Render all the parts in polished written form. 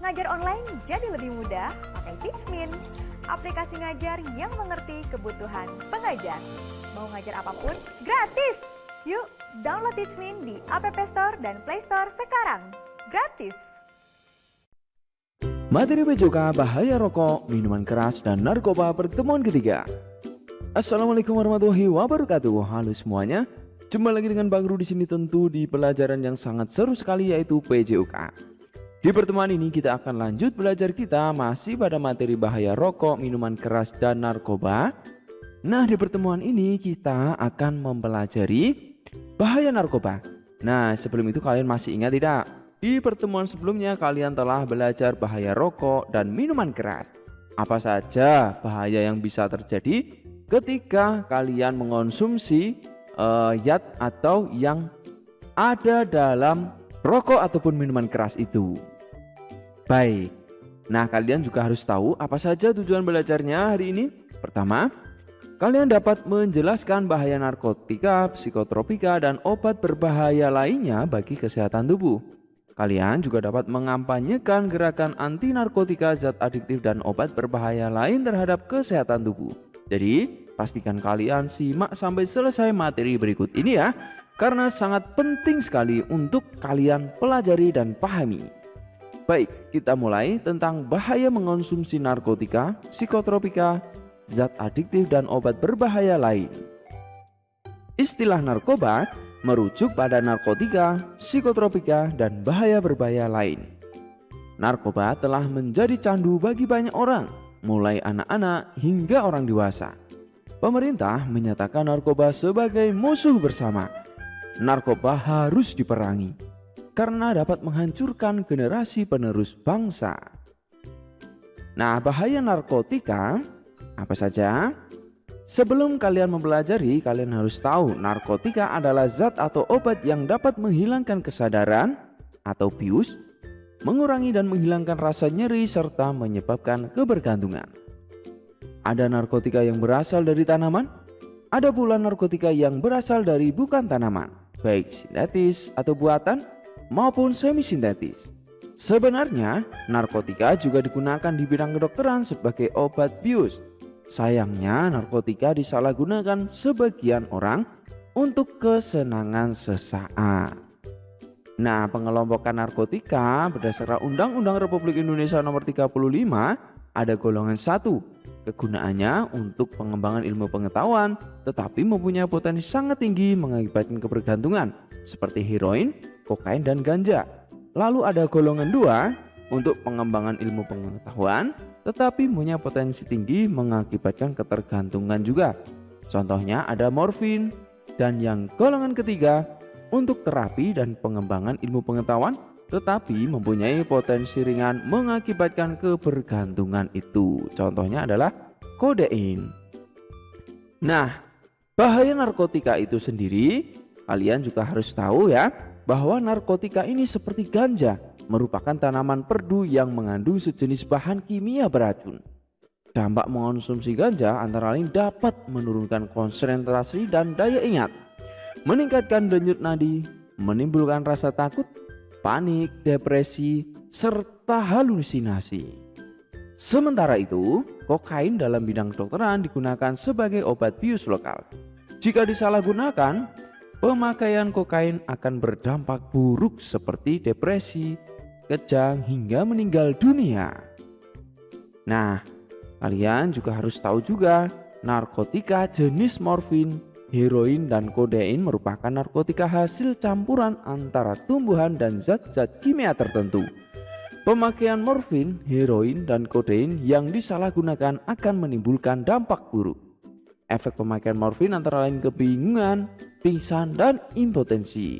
Ngajar online jadi lebih mudah pakai Teachmin, aplikasi ngajar yang mengerti kebutuhan pengajar. Mau ngajar apapun, gratis! Yuk, download Teachmin di App Store dan Play Store sekarang. Gratis! Materi PJOK bahaya rokok, minuman keras, dan narkoba pertemuan ketiga. Assalamualaikum warahmatullahi wabarakatuh. Halo semuanya. Jumpa lagi dengan Bang Ru di sini, tentu di pelajaran yang sangat seru sekali, yaitu PJOK. Di pertemuan ini kita akan lanjut belajar kita masih pada materi bahaya rokok, minuman keras, dan narkoba. Nah, di pertemuan ini kita akan mempelajari bahaya narkoba. Nah, sebelum itu kalian masih ingat tidak? Di pertemuan sebelumnya kalian telah belajar bahaya rokok dan minuman keras. Apa saja bahaya yang bisa terjadi ketika kalian mengonsumsi zat atau yang ada dalam rokok ataupun minuman keras itu. Baik, nah kalian juga harus tahu apa saja tujuan belajarnya hari ini. Pertama, kalian dapat menjelaskan bahaya narkotika, psikotropika, dan obat berbahaya lainnya bagi kesehatan tubuh. Kalian juga dapat mengampanyekan gerakan anti narkotika, zat adiktif, dan obat berbahaya lain terhadap kesehatan tubuh. Jadi, pastikan kalian simak sampai selesai materi berikut ini ya, karena sangat penting sekali untuk kalian pelajari dan pahami. Baik, kita mulai tentang bahaya mengonsumsi narkotika, psikotropika, zat adiktif, dan obat berbahaya lain. Istilah narkoba merujuk pada narkotika, psikotropika, dan bahaya berbahaya lain. Narkoba telah menjadi candu bagi banyak orang, mulai anak-anak hingga orang dewasa. Pemerintah menyatakan narkoba sebagai musuh bersama. Narkoba harus diperangi karena dapat menghancurkan generasi penerus bangsa. Nah, bahaya narkotika apa saja? Sebelum kalian mempelajari, kalian harus tahu narkotika adalah zat atau obat yang dapat menghilangkan kesadaran atau bius, mengurangi dan menghilangkan rasa nyeri, serta menyebabkan kebergantungan. Ada narkotika yang berasal dari tanaman, ada pula narkotika yang berasal dari bukan tanaman, baik sintetis atau buatan maupun semi sintetis. Sebenarnya narkotika juga digunakan di bidang kedokteran sebagai obat bius. Sayangnya narkotika disalahgunakan sebagian orang untuk kesenangan sesaat. Nah, pengelompokan narkotika berdasarkan Undang-Undang Republik Indonesia Nomor 35 ada golongan 1. Kegunaannya untuk pengembangan ilmu pengetahuan, tetapi mempunyai potensi sangat tinggi mengakibatkan kebergantungan seperti heroin, kokain, dan ganja. Lalu ada golongan 2 untuk pengembangan ilmu pengetahuan, tetapi punya potensi tinggi mengakibatkan ketergantungan juga. Contohnya ada morfin. Dan yang golongan ketiga untuk terapi dan pengembangan ilmu pengetahuan, tetapi mempunyai potensi ringan mengakibatkan kebergantungan itu. Contohnya adalah kodein. Nah, bahaya narkotika itu sendiri, kalian juga harus tahu ya, bahwa narkotika ini seperti ganja, merupakan tanaman perdu yang mengandung sejenis bahan kimia beracun. Dampak mengonsumsi ganja antara lain dapat menurunkan konsentrasi dan daya ingat, meningkatkan denyut nadi, menimbulkan rasa takut, panik, depresi, serta halusinasi. Sementara itu, kokain dalam bidang kedokteran digunakan sebagai obat bius lokal. Jika disalahgunakan, pemakaian kokain akan berdampak buruk seperti depresi, kejang, hingga meninggal dunia. Nah, kalian juga harus tahu juga, narkotika jenis morfin, heroin, dan kodein merupakan narkotika hasil campuran antara tumbuhan dan zat-zat kimia tertentu. Pemakaian morfin, heroin, dan kodein yang disalahgunakan akan menimbulkan dampak buruk. Efek pemakaian morfin antara lain kebingungan, pingsan, dan impotensi.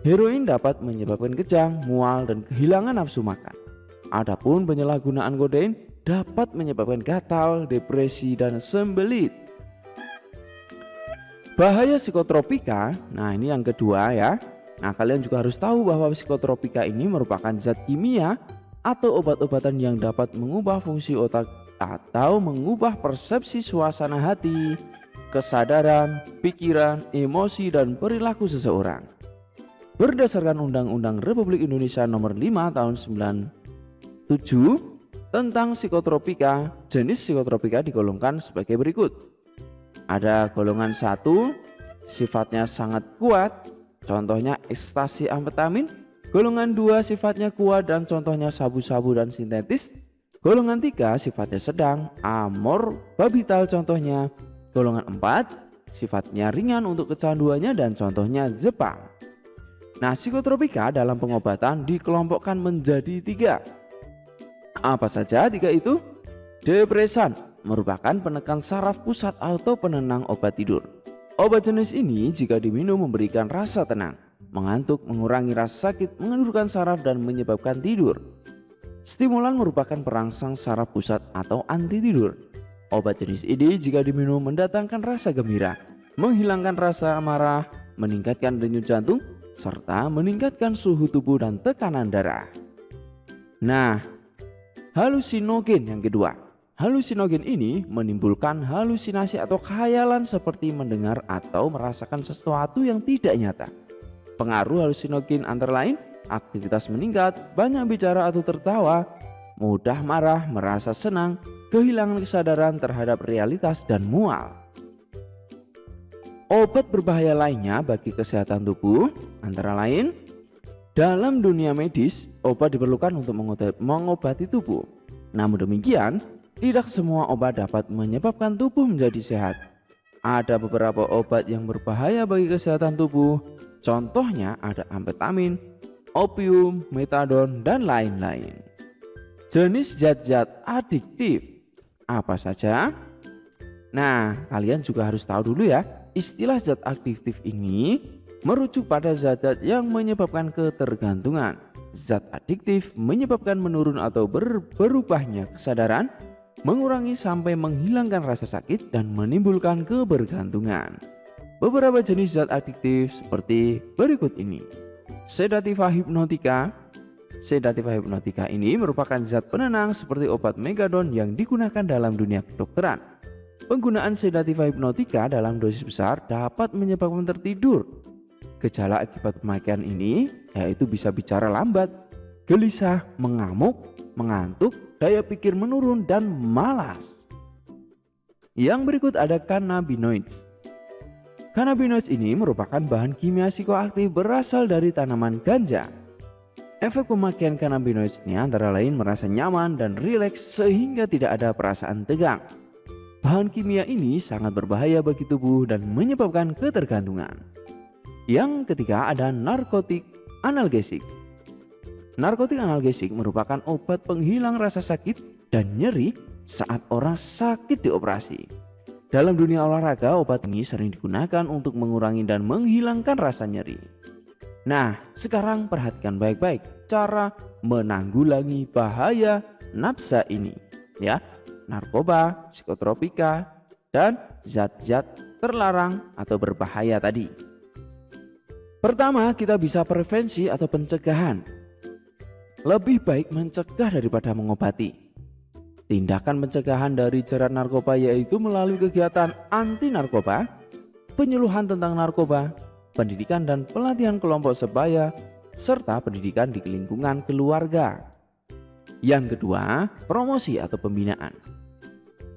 Heroin dapat menyebabkan kejang, mual, dan kehilangan nafsu makan. Adapun penyalahgunaan kodein dapat menyebabkan gatal, depresi, dan sembelit. Bahaya psikotropika, nah ini yang kedua ya. Nah, kalian juga harus tahu bahwa psikotropika ini merupakan zat kimia atau obat-obatan yang dapat mengubah fungsi otak atau mengubah persepsi suasana hati, kesadaran, pikiran, emosi, dan perilaku seseorang. berdasarkan Undang-Undang Republik Indonesia Nomor 5 Tahun 97 tentang psikotropika. Jenis psikotropika digolongkan sebagai berikut. Ada golongan 1, sifatnya sangat kuat, contohnya ekstasi amfetamin. Golongan 2 sifatnya kuat dan contohnya sabu-sabu dan sintetis. Golongan 3 sifatnya sedang, amorbabital contohnya. Golongan 4 sifatnya ringan untuk kecanduannya dan contohnya Zepam. Nah, psikotropika dalam pengobatan dikelompokkan menjadi 3. Apa saja 3 itu? Depresan merupakan penekan saraf pusat atau penenang obat tidur. Obat jenis ini jika diminum memberikan rasa tenang, mengantuk, mengurangi rasa sakit, mengendurkan saraf dan menyebabkan tidur. Stimulan merupakan perangsang saraf pusat atau anti tidur. Obat jenis ini jika diminum mendatangkan rasa gembira, menghilangkan rasa marah, meningkatkan denyut jantung, serta meningkatkan suhu tubuh dan tekanan darah. Nah, halusinogen yang kedua. Halusinogen ini menimbulkan halusinasi atau khayalan seperti mendengar atau merasakan sesuatu yang tidak nyata. Pengaruh halusinogen antara lain aktivitas meningkat, banyak bicara atau tertawa, mudah marah, merasa senang, kehilangan kesadaran terhadap realitas dan mual. Obat berbahaya lainnya bagi kesehatan tubuh antara lain, dalam dunia medis obat diperlukan untuk mengobati tubuh. Namun demikian, tidak semua obat dapat menyebabkan tubuh menjadi sehat. Ada beberapa obat yang berbahaya bagi kesehatan tubuh, contohnya ada amfetamin, opium, metadon, dan lain-lain. Jenis zat-zat adiktif apa saja? Nah, kalian juga harus tahu dulu ya, istilah zat adiktif ini merujuk pada zat-zat yang menyebabkan ketergantungan. Zat adiktif menyebabkan menurun atau berubahnya kesadaran, mengurangi sampai menghilangkan rasa sakit dan menimbulkan kebergantungan. Beberapa jenis zat adiktif seperti berikut ini. Sedativa hipnotika. Sedativa hipnotika ini merupakan zat penenang seperti obat megadon yang digunakan dalam dunia kedokteran. Penggunaan sedativa hipnotika dalam dosis besar dapat menyebabkan tertidur. Gejala akibat pemakaian ini yaitu bisa bicara lambat, gelisah, mengamuk, mengantuk, daya pikir menurun, dan malas. Yang berikut ada cannabinoids. Cannabinoids ini merupakan bahan kimia psikoaktif berasal dari tanaman ganja. Efek pemakaian cannabinoids ini antara lain merasa nyaman dan rileks sehingga tidak ada perasaan tegang. Bahan kimia ini sangat berbahaya bagi tubuh dan menyebabkan ketergantungan. Yang ketiga ada narkotik analgesik. Narkotik analgesik merupakan obat penghilang rasa sakit dan nyeri saat orang sakit dioperasi. Dalam dunia olahraga, obat ini sering digunakan untuk mengurangi dan menghilangkan rasa nyeri. Nah, sekarang perhatikan baik-baik cara menanggulangi bahaya nafsa ini, ya. Narkoba, psikotropika, dan zat-zat terlarang atau berbahaya tadi. Pertama, kita bisa prevensi atau pencegahan. Lebih baik mencegah daripada mengobati. Tindakan pencegahan dari jerat narkoba yaitu melalui kegiatan anti narkoba, penyuluhan tentang narkoba, pendidikan dan pelatihan kelompok sebaya, serta pendidikan di lingkungan keluarga. Yang kedua, promosi atau pembinaan.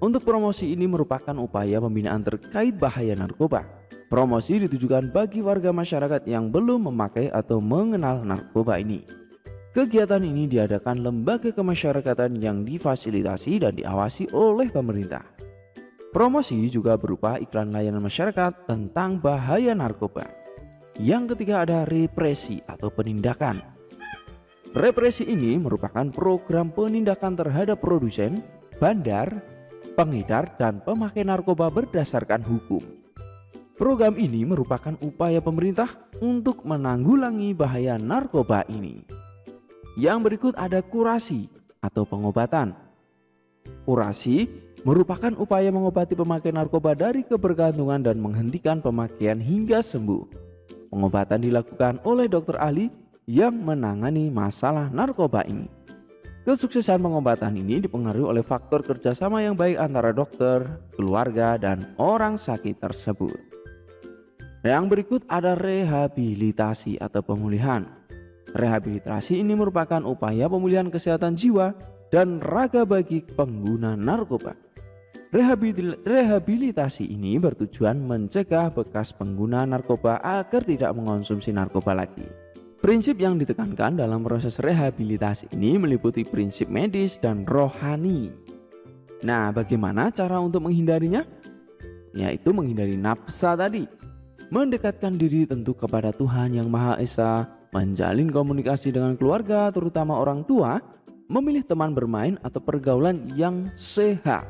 Untuk promosi ini merupakan upaya pembinaan terkait bahaya narkoba. Promosi ditujukan bagi warga masyarakat yang belum memakai atau mengenal narkoba ini. Kegiatan ini diadakan lembaga kemasyarakatan yang difasilitasi dan diawasi oleh pemerintah. Promosi juga berupa iklan layanan masyarakat tentang bahaya narkoba. Yang ketiga ada represi atau penindakan. Represi ini merupakan program penindakan terhadap produsen, bandar, pengedar, dan pemakai narkoba berdasarkan hukum. Program ini merupakan upaya pemerintah untuk menanggulangi bahaya narkoba ini. Yang berikut ada kurasi atau pengobatan. Kurasi merupakan upaya mengobati pemakai narkoba dari kebergantungan dan menghentikan pemakaian hingga sembuh. Pengobatan dilakukan oleh dokter ahli yang menangani masalah narkoba ini. Kesuksesan pengobatan ini dipengaruhi oleh faktor kerjasama yang baik antara dokter, keluarga, dan orang sakit tersebut. Yang berikut ada rehabilitasi atau pemulihan. Rehabilitasi ini merupakan upaya pemulihan kesehatan jiwa dan raga bagi pengguna narkoba. Rehabilitasi ini bertujuan mencegah bekas pengguna narkoba agar tidak mengonsumsi narkoba lagi. Prinsip yang ditekankan dalam proses rehabilitasi ini meliputi prinsip medis dan rohani. Nah, bagaimana cara untuk menghindarinya? Yaitu menghindari nafsa tadi, mendekatkan diri tentu kepada Tuhan Yang Maha Esa, menjalin komunikasi dengan keluarga terutama orang tua, memilih teman bermain atau pergaulan yang sehat,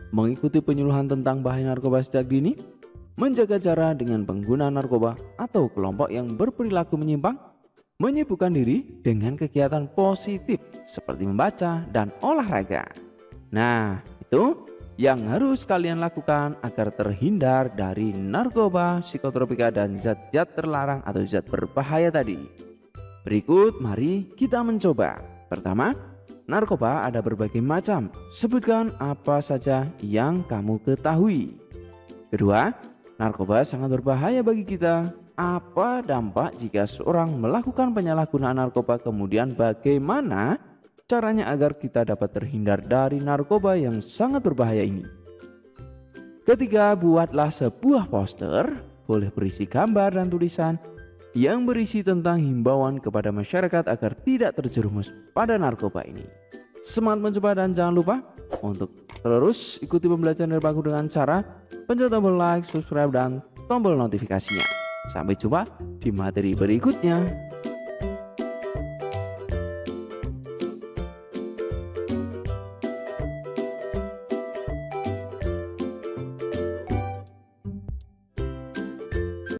mengikuti penyuluhan tentang bahaya narkoba sejak dini, menjaga jarak dengan pengguna narkoba atau kelompok yang berperilaku menyimpang, menyibukkan diri dengan kegiatan positif seperti membaca dan olahraga. Nah, itu yang harus kalian lakukan agar terhindar dari narkoba, psikotropika, dan zat-zat terlarang atau zat berbahaya tadi. Berikut mari kita mencoba. Pertama, narkoba ada berbagai macam. Sebutkan apa saja yang kamu ketahui. Kedua, narkoba sangat berbahaya bagi kita. Apa dampak jika seorang melakukan penyalahgunaan narkoba, kemudian bagaimana caranya agar kita dapat terhindar dari narkoba yang sangat berbahaya ini. Ketiga, buatlah sebuah poster, boleh berisi gambar dan tulisan yang berisi tentang himbauan kepada masyarakat agar tidak terjerumus pada narkoba ini. Semangat mencoba dan jangan lupa untuk terus ikuti pembelajaran dari Baku dengan cara pencet tombol like, subscribe, dan tombol notifikasinya. Sampai jumpa di materi berikutnya.